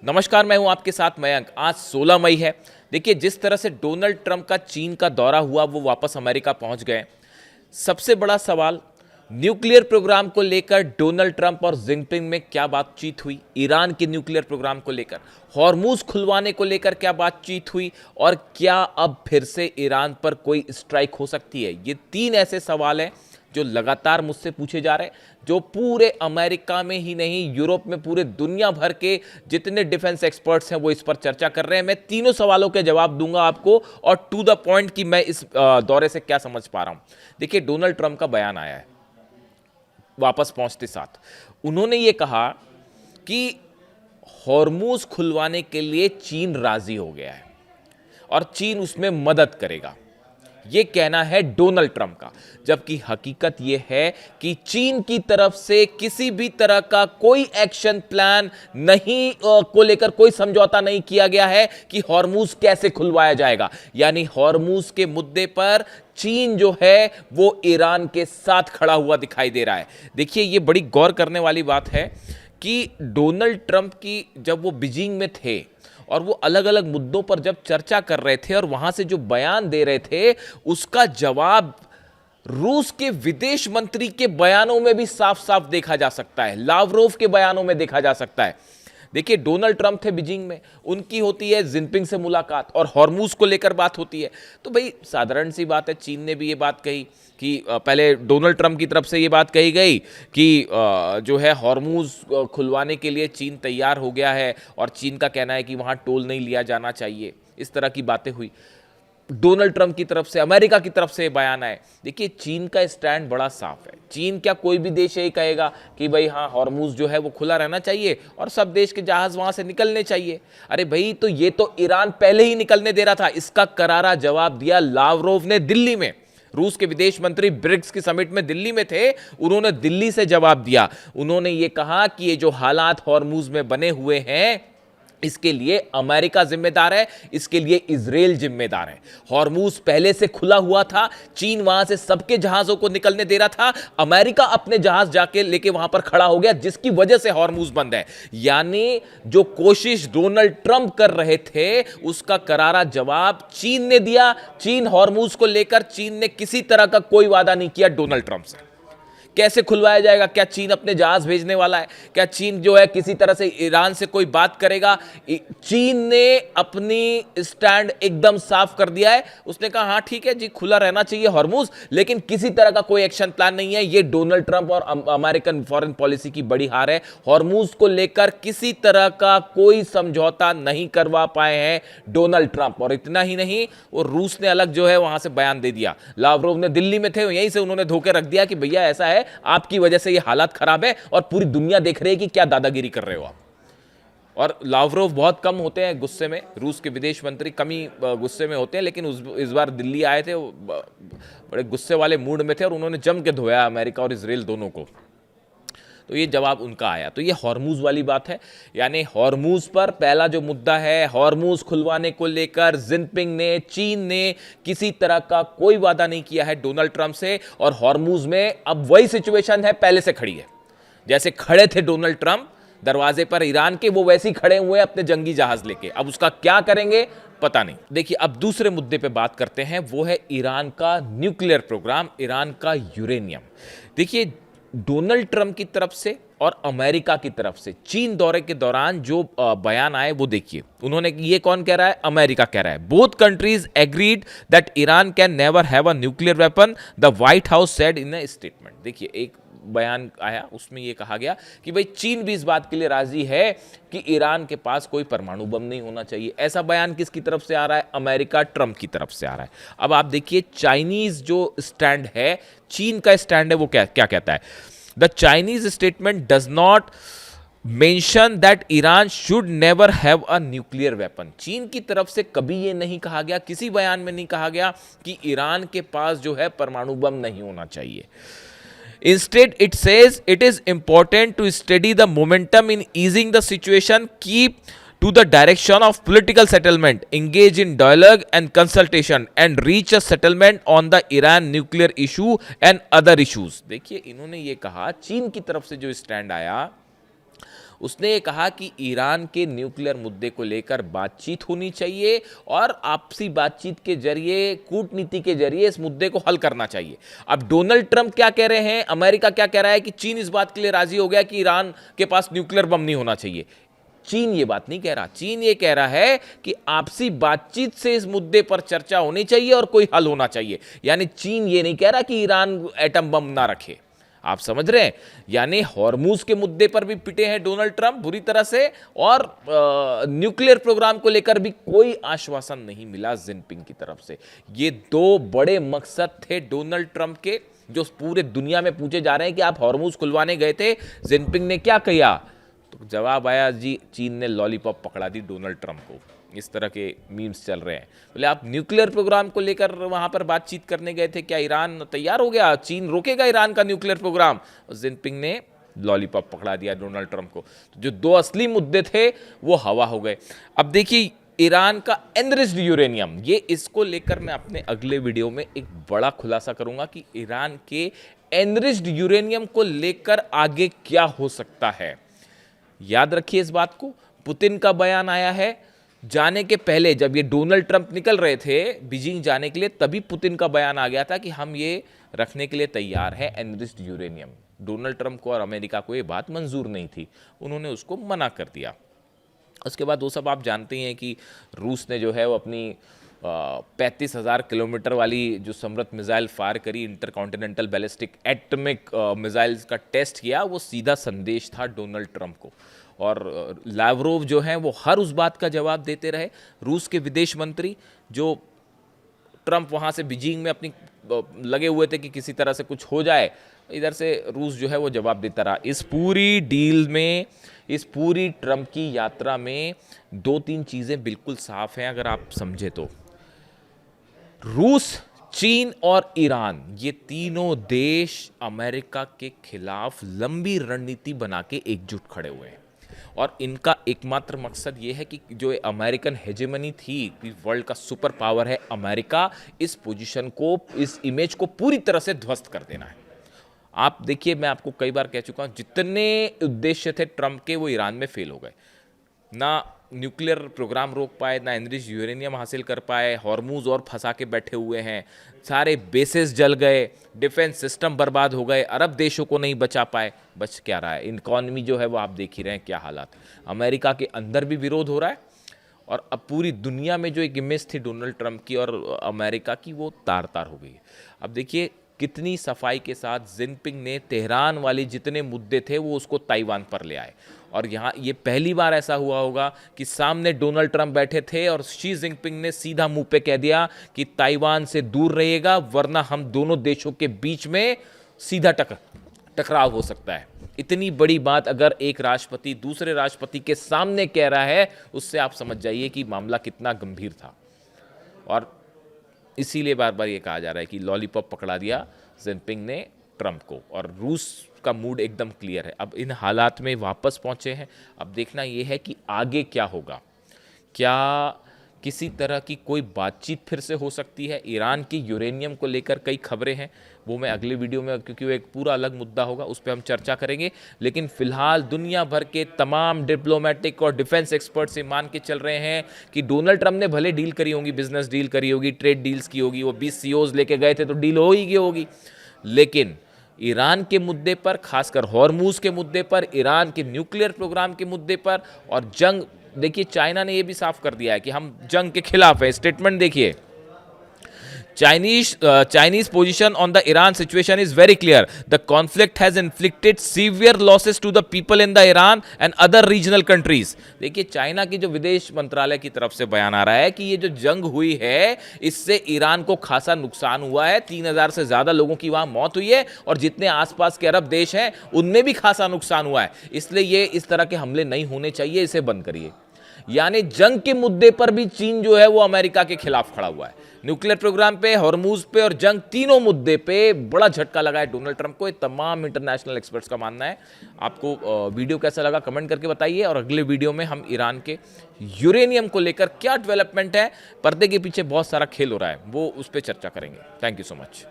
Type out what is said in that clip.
नमस्कार, मैं हूं आपके साथ मयंक। आज 16 मई है। देखिए, जिस तरह से डोनाल्ड ट्रंप का चीन का दौरा हुआ, वो वापस अमेरिका पहुंच गए। सबसे बड़ा सवाल, न्यूक्लियर प्रोग्राम को लेकर डोनाल्ड ट्रंप और जिनपिंग में क्या बातचीत हुई, ईरान के न्यूक्लियर प्रोग्राम को लेकर, हॉर्मूज खुलवाने को लेकर क्या बातचीत हुई, और क्या अब फिर से ईरान पर कोई स्ट्राइक हो सकती है। ये तीन ऐसे सवाल हैं जो लगातार मुझसे पूछे जा रहे हैं, जो पूरे अमेरिका में ही नहीं, यूरोप में, पूरे दुनिया भर के जितने डिफेंस एक्सपर्ट्स हैं वो इस पर चर्चा कर रहे हैं। मैं तीनों सवालों के जवाब दूंगा आपको, और टू द पॉइंट कि मैं इस दौरे से क्या समझ पा रहा हूं। देखिए, डोनाल्ड ट्रंप का बयान आया है वापस पहुंचते साथ। उन्होंने ये कहा कि हॉर्मूज खुलवाने के लिए चीन राजी हो गया है और चीन उसमें मदद करेगा। ये कहना है डोनाल्ड ट्रंप का, जबकि हकीकत यह है कि चीन की तरफ से किसी भी तरह का कोई एक्शन प्लान नहीं को लेकर कोई समझौता नहीं किया गया है कि हॉर्मूज कैसे खुलवाया जाएगा। यानी हॉर्मूज के मुद्दे पर चीन जो है वो ईरान के साथ खड़ा हुआ दिखाई दे रहा है। देखिए, ये बड़ी गौर करने वाली बात है कि डोनाल्ड ट्रंप की जब वो बीजिंग में थे और वो अलग अलग मुद्दों पर जब चर्चा कर रहे थे और वहां से जो बयान दे रहे थे, उसका जवाब रूस के विदेश मंत्री के बयानों में भी साफ साफ देखा जा सकता है, लावरोव के बयानों में देखा जा सकता है। देखिए, डोनाल्ड ट्रंप थे बीजिंग में, उनकी होती है जिनपिंग से मुलाकात और हॉर्मूज को लेकर बात होती है। तो भाई साधारण सी बात है, चीन ने भी ये बात कही कि पहले डोनाल्ड ट्रंप की तरफ से ये बात कही गई कि जो है हॉर्मूज खुलवाने के लिए चीन तैयार हो गया है और चीन का कहना है कि वहाँ टोल नहीं लिया जाना चाहिए। इस तरह की बातें हुई। डोनाल्ड ट्रंप की तरफ से, अमेरिका की तरफ से बयान आए। देखिए, चीन का स्टैंड बड़ा साफ है। चीन, क्या कोई भी देश यही कहेगा कि भाई हाँ, हॉर्मूज जो है वो खुला रहना चाहिए और सब देश के जहाज वहां से निकलने चाहिए। अरे भाई, तो ये तो ईरान पहले ही निकलने दे रहा था। इसका करारा जवाब दिया लावरोव ने दिल्ली में। रूस के विदेश मंत्री ब्रिक्स की समिट में दिल्ली में थे, उन्होंने दिल्ली से जवाब दिया। उन्होंने ये कहा कि ये जो हालात हॉर्मूज में बने हुए हैं, इसके लिए अमेरिका जिम्मेदार है, इसके लिए इजराइल जिम्मेदार है। हॉर्मूज पहले से खुला हुआ था, चीन वहां से सबके जहाजों को निकलने दे रहा था, अमेरिका अपने जहाज जाके लेके वहां पर खड़ा हो गया, जिसकी वजह से हॉर्मूज बंद है। यानी जो कोशिश डोनाल्ड ट्रंप कर रहे थे, उसका करारा जवाब चीन ने दिया। चीन हॉर्मूज को लेकर, चीन ने किसी तरह का कोई वादा नहीं किया डोनाल्ड ट्रंप से। कैसे खुलवाया जाएगा? क्या चीन अपने जहाज भेजने वाला है? क्या चीन जो है किसी तरह से ईरान से कोई बात करेगा? चीन ने अपनी स्टैंड एकदम साफ कर दिया है। उसने कहा हाँ ठीक है जी, खुला रहना चाहिए हॉर्मूज, लेकिन किसी तरह का कोई एक्शन प्लान नहीं है। ये डोनाल्ड ट्रंप और अमेरिकन फॉरेन पॉलिसी की बड़ी हार है। हॉर्मूज को लेकर किसी तरह का कोई समझौता नहीं करवा पाए हैं डोनाल्ड ट्रंप। और इतना ही नहीं, वो रूस ने अलग जो है वहां से बयान दे दिया। लावरोव ने दिल्ली में थे, यहीं से उन्होंने धोखे रख दिया कि भैया ऐसा है, आपकी वजह से ये हालात खराब है और पूरी दुनिया देख रही है कि क्या दादागिरी कर रहे हो आप। और लावरोव बहुत कम होते हैं गुस्से में, रूस के विदेश मंत्री कम ही गुस्से में होते हैं, लेकिन इस बार दिल्ली आए थे, बड़े गुस्से वाले मूड में थे और उन्होंने जम के धोया अमेरिका और इजराइल दोनों को। तो ये जवाब उनका आया। तो ये हॉर्मूज वाली बात है। यानी हॉर्मूज पर पहला जो मुद्दा है, हॉर्मूज खुलवाने को लेकर जिनपिंग ने, चीन ने किसी तरह का कोई वादा नहीं किया है डोनाल्ड ट्रंप से। और हॉर्मूज में अब वही सिचुएशन है, पहले से खड़ी है। जैसे खड़े थे डोनाल्ड ट्रंप दरवाजे पर ईरान के, वो वैसे ही खड़े हुए अपने जंगी जहाज लेके। अब उसका क्या करेंगे पता नहीं। देखिए, अब दूसरे मुद्दे पे बात करते हैं, वो है ईरान का न्यूक्लियर प्रोग्राम, ईरान का यूरेनियम। देखिए, डोनाल्ड ट्रंप की तरफ से और अमेरिका की तरफ से चीन दौरे के दौरान जो बयान आए वो देखिए। उन्होंने, ये कौन कह रहा है? अमेरिका कह रहा है। Both countries agreed that Iran can never have a nuclear weapon, the white house said in a statement. देखिए, एक बयान आया, उसमें यह कहा गया कि भाई चीन भी इस बात के लिए राजी है कि ईरान के पास कोई परमाणु बम नहीं होना चाहिए। ऐसा बयान किसकी तरफ से आ रहा है? अमेरिका, ट्रंप की तरफ से आ रहा है। अब आप देखिए, चाइनीज जो स्टैंड है, चीन का स्टैंड है, वो क्या क्या कहता है? The Chinese statement does not mention that Iran should never have a nuclear weapon. चीन की तरफ से कभी ये नहीं कहा गया, किसी बयान में नहीं कहा गया कि ईरान के पास जो है परमाणु बम नहीं होना चाहिए। Instead, it says it is important to steady the momentum in easing the situation, keep to the direction of political settlement, engage in dialogue and consultation, and reach a settlement on the Iran nuclear issue and other issues. देखिए, इन्होंने ये कहा, चीन की तरफ से जो stand आया उसने ये कहा कि ईरान के न्यूक्लियर मुद्दे को लेकर बातचीत होनी चाहिए और आपसी बातचीत के जरिए, कूटनीति के जरिए इस मुद्दे को हल करना चाहिए। अब डोनाल्ड ट्रंप क्या कह रहे हैं, अमेरिका क्या कह रहा है कि चीन इस बात के लिए राजी हो गया कि ईरान के पास न्यूक्लियर बम नहीं होना चाहिए। चीन ये बात नहीं कह रहा, चीन ये कह रहा है कि आपसी बातचीत से इस मुद्दे पर चर्चा होनी चाहिए और कोई हल होना चाहिए। यानी चीन ये नहीं कह रहा कि ईरान एटम बम ना रखे। आप समझ रहे हैं? यानी हॉर्मूज के मुद्दे पर भी पिटे हैं डोनाल्ड ट्रंप बुरी तरह से, और न्यूक्लियर प्रोग्राम को लेकर भी कोई आश्वासन नहीं मिला जिनपिंग की तरफ से। ये दो बड़े मकसद थे डोनाल्ड ट्रंप के, जो पूरे दुनिया में पूछे जा रहे हैं कि आप हॉर्मूज खुलवाने गए थे, जिनपिंग ने क्या किया? तो जवाब आया जी, चीन ने लॉलीपॉप पकड़ा दी डोनाल्ड ट्रंप को। इस तरह के मीम्स चल रहे हैं। बोले आप न्यूक्लियर प्रोग्राम को लेकर वहां पर बातचीत करने गए थे, क्या ईरान तैयार हो गया? चीन रोकेगा ईरान का न्यूक्लियर प्रोग्राम? जिनपिंग ने लॉलीपॉप पकड़ा दिया डोनाल्ड ट्रंप को। तो जो दो असली मुद्दे थे वो हवा हो गए। अब देखिए, ईरान का एनरिच्ड यूरेनियम, ये इसको लेकर मैं अपने अगले वीडियो में एक बड़ा खुलासा करूंगा कि ईरान के एनरिच्ड यूरेनियम को लेकर आगे क्या हो सकता है। याद रखिए इस बात को। पुतिन का बयान आया है जाने के पहले, जब ये डोनाल्ड ट्रंप निकल रहे थे बीजिंग जाने के लिए, तभी पुतिन का बयान आ गया था कि हम ये रखने के लिए तैयार है एनरिच्ड यूरेनियम। डोनाल्ड ट्रंप को और अमेरिका को ये बात मंजूर नहीं थी, उन्होंने उसको मना कर दिया। उसके बाद वो सब आप जानते हैं कि रूस ने जो है वो अपनी 35,000 किलोमीटर वाली जो समृद्ध मिसाइल फायर करी, इंटरकॉन्टिनेंटल बैलिस्टिक एटॉमिक मिसाइल्स का टेस्ट किया। वो सीधा संदेश था डोनाल्ड ट्रंप को। और लावरोव जो हैं वो हर उस बात का जवाब देते रहे। रूस के विदेश मंत्री, जो ट्रंप वहाँ से बीजिंग में अपनी लगे हुए थे कि किसी तरह से कुछ हो जाए, इधर से रूस जो है वो जवाब देता रहा। इस पूरी डील में, इस पूरी ट्रंप की यात्रा में दो तीन चीज़ें बिल्कुल साफ हैं अगर आप समझे तो। रूस, चीन और ईरान, ये तीनों देश अमेरिका के खिलाफ लंबी रणनीति बना के एकजुट खड़े हुए हैं। और इनका एकमात्र मकसद ये है कि जो अमेरिकन हेजेमनी थी कि वर्ल्ड का सुपर पावर है अमेरिका, इस पोजीशन को, इस इमेज को पूरी तरह से ध्वस्त कर देना है। आप देखिए, मैं आपको कई बार कह चुका हूं, जितने उद्देश्य थे ट्रंप के वो ईरान में फेल हो गए। ना न्यूक्लियर प्रोग्राम रोक पाए, ना एनरिच्ड यूरेनियम हासिल कर पाए, हॉर्मूज और फंसा के बैठे हुए हैं, सारे बेसेस जल गए, डिफेंस सिस्टम बर्बाद हो गए, अरब देशों को नहीं बचा पाए। बच क्या रहा है? इकॉनमी जो है वो आप देख ही रहे हैं क्या हालात। अमेरिका के अंदर भी विरोध हो रहा है, और अब पूरी दुनिया में जो एक इमेज थी डोनाल्ड ट्रंप की और अमेरिका की, वो तार तार हो गई है। अब देखिए कितनी सफाई के साथ जिनपिंग ने तेहरान वाले जितने मुद्दे थे वो उसको ताइवान पर ले आए। और यहाँ ये पहली बार ऐसा हुआ होगा कि सामने डोनाल्ड ट्रंप बैठे थे और शी जिनपिंग ने सीधा मुंह पे कह दिया कि ताइवान से दूर रहिएगा, वरना हम दोनों देशों के बीच में सीधा टकराव हो सकता है। इतनी बड़ी बात अगर एक राष्ट्रपति दूसरे राष्ट्रपति के सामने कह रहा है, उससे आप समझ जाइए कि मामला कितना गंभीर था। और इसीलिए बार बार ये कहा जा रहा है कि लॉलीपॉप पकड़ा दिया जिनपिंग ने ट्रंप को, और रूस का मूड एकदम क्लियर है। अब इन हालात में वापस पहुंचे हैं। अब देखना ये है कि आगे क्या होगा। क्या किसी तरह की कोई बातचीत फिर से हो सकती है? ईरान की यूरेनियम को लेकर कई खबरें हैं, वो मैं अगले वीडियो में, क्योंकि वो एक पूरा अलग मुद्दा होगा, उस पर हम चर्चा करेंगे। लेकिन फिलहाल दुनिया भर के तमाम डिप्लोमेटिक और डिफेंस एक्सपर्ट्स ये मान के चल रहे हैं कि डोनाल्ड ट्रंप ने भले डील करी होगी, बिजनेस डील करी होगी, ट्रेड डील्स की होगी, वो 20 CEOs लेके गए थे तो डील हो ही गई होगी, लेकिन ईरान के मुद्दे पर, खासकर हॉर्मूज के मुद्दे पर, ईरान के न्यूक्लियर प्रोग्राम के मुद्दे पर, और जंग, देखिए चाइना ने यह भी साफ कर दिया है कि हम जंग के खिलाफ है। स्टेटमेंट देखिए, Chinese position on the Iran situation is very clear. The conflict has inflicted severe losses to the people in the Iran and other regional countries. देखिए चाइना की जो विदेश मंत्रालय की तरफ से बयान आ रहा है कि ये जो जंग हुई है इससे ईरान को खासा नुकसान हुआ है, 3,000 से ज्यादा लोगों की वहां मौत हुई है, और जितने आसपास के अरब देश हैं उनमें भी खासा नुकसान हुआ है। इसलिए ये इस तरह के हमले नहीं होने चाहिए, इसे बंद करिए। यानी जंग के मुद्दे पर भी चीन जो है वो अमेरिका के खिलाफ खड़ा हुआ है। न्यूक्लियर प्रोग्राम पे, हॉर्मूज पे और जंग, तीनों मुद्दे पे बड़ा झटका लगा है डोनाल्ड ट्रंप को। ये तमाम इंटरनेशनल एक्सपर्ट्स का मानना है। आपको वीडियो कैसा लगा कमेंट करके बताइए, और अगले वीडियो में हम ईरान के यूरेनियम को लेकर क्या डेवलपमेंट है, पर्दे के पीछे बहुत सारा खेल हो रहा है, वो उस पर चर्चा करेंगे। Thank you so much.